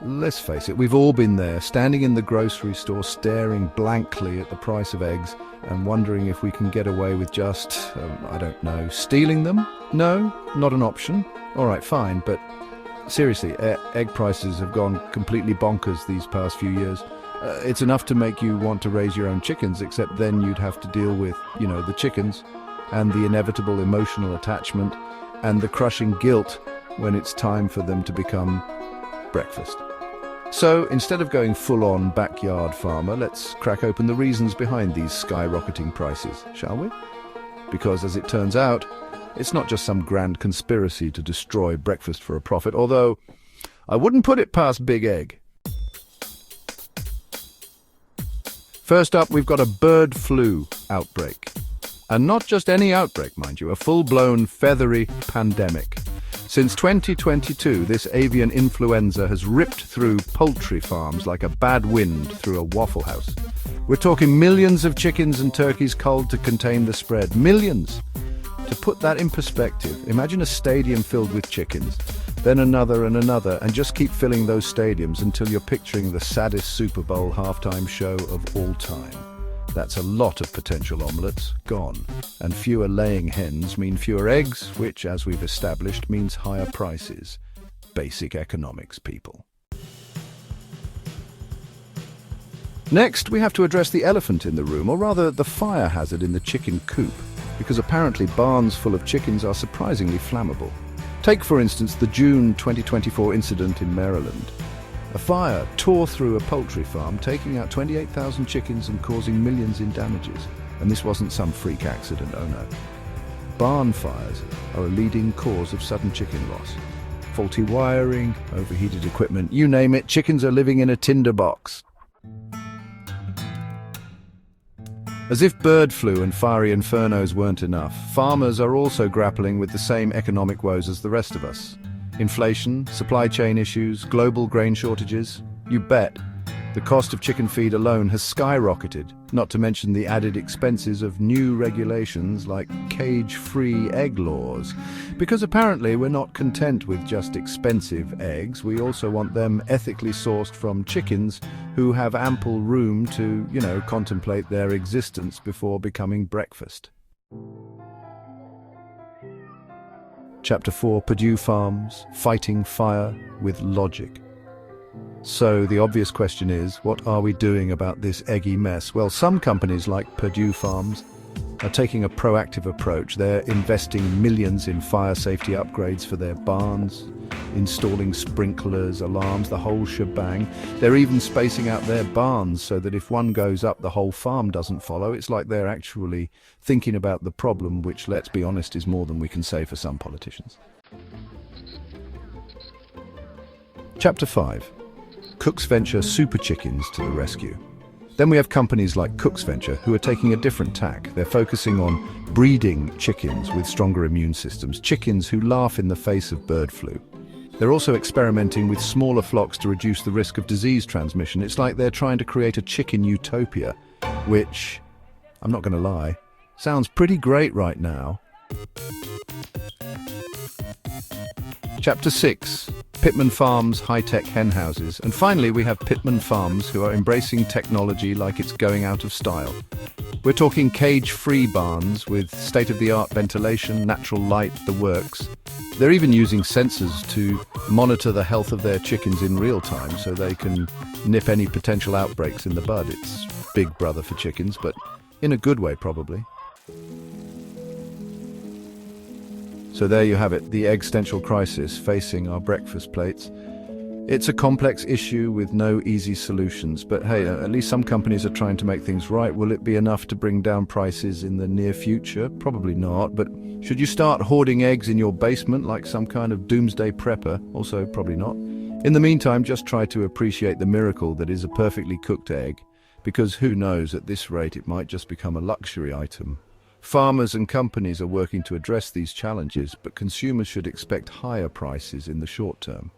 Let's face it, we've all been there, standing in the grocery store, staring blankly at the price of eggs and wondering if we can get away with just, I don't know, stealing them? No, not an option. All right, fine, but seriously, egg prices have gone completely bonkers these past few years. It's enough to make you want to raise your own chickens, except then you'd have to deal with, the chickens and the inevitable emotional attachment and the crushing guilt when it's time for them to become breakfast. So instead of going full-on backyard farmer, let's crack open the reasons behind these skyrocketing prices, shall we? Because as it turns out, it's not just some grand conspiracy to destroy breakfast for a profit, although I wouldn't put it past Big Egg. First up, we've got a bird flu outbreak. And not just any outbreak, mind you, a full-blown feathery pandemic. Since 2022, this avian influenza has ripped through poultry farms like a bad wind through a Waffle House. We're talking millions of chickens and turkeys culled to contain the spread. Millions! To put that in perspective, imagine a stadium filled with chickens, then another and another, and just keep filling those stadiums until you're picturing the saddest Super Bowl halftime show of all time. That's a lot of potential omelettes gone, and fewer laying hens mean fewer eggs, which, as we've established, means higher prices. Basic economics, people. Next, we have to address the elephant in the room, or rather the fire hazard in the chicken coop, because apparently barns full of chickens are surprisingly flammable. Take, for instance, the June 2024 incident in Maryland. A fire tore through a poultry farm, taking out 28,000 chickens and causing millions in damages. And this wasn't some freak accident, oh no. Barn fires are a leading cause of sudden chicken loss. Faulty wiring, overheated equipment, you name it, chickens are living in a tinderbox. As if bird flu and fiery infernos weren't enough, farmers are also grappling with the same economic woes as the rest of us. Inflation, supply chain issues, global grain shortages. You bet. The cost of chicken feed alone has skyrocketed, not to mention the added expenses of new regulations like cage-free egg laws. Because apparently we're not content with just expensive eggs, we also want them ethically sourced from chickens who have ample room to, contemplate their existence before becoming breakfast. Chapter 4, Purdue Farms, Fighting Fire with Logic. So the obvious question is, what are we doing about this eggy mess? Well, some companies like Purdue Farms are taking a proactive approach. They're investing millions in fire safety upgrades for their barns, installing sprinklers, alarms, the whole shebang. They're even spacing out their barns so that if one goes up, the whole farm doesn't follow. It's like they're actually thinking about the problem, which, let's be honest, is more than we can say for some politicians. Chapter 5. Cook's Venture Super Chickens to the rescue. Then we have companies like Cook's Venture who are taking a different tack. They're focusing on breeding chickens with stronger immune systems, chickens who laugh in the face of bird flu. They're also experimenting with smaller flocks to reduce the risk of disease transmission. It's like they're trying to create a chicken utopia, which, I'm not going to lie, sounds pretty great right now. Chapter 6. Pitman Farms high-tech hen houses. And finally, we have Pitman Farms who are embracing technology like it's going out of style. We're talking cage-free barns with state-of-the-art ventilation, natural light, the works. They're even using sensors to monitor the health of their chickens in real time so they can nip any potential outbreaks in the bud. It's Big Brother for chickens, but in a good way probably. So there you have it, the existential crisis facing our breakfast plates. It's a complex issue with no easy solutions, but hey, at least some companies are trying to make things right. Will it be enough to bring down prices in the near future? Probably not, but should you start hoarding eggs in your basement like some kind of doomsday prepper? Also, probably not. In the meantime, just try to appreciate the miracle that is a perfectly cooked egg, because who knows, at this rate it might just become a luxury item. Farmers and companies are working to address these challenges, but consumers should expect higher prices in the short term.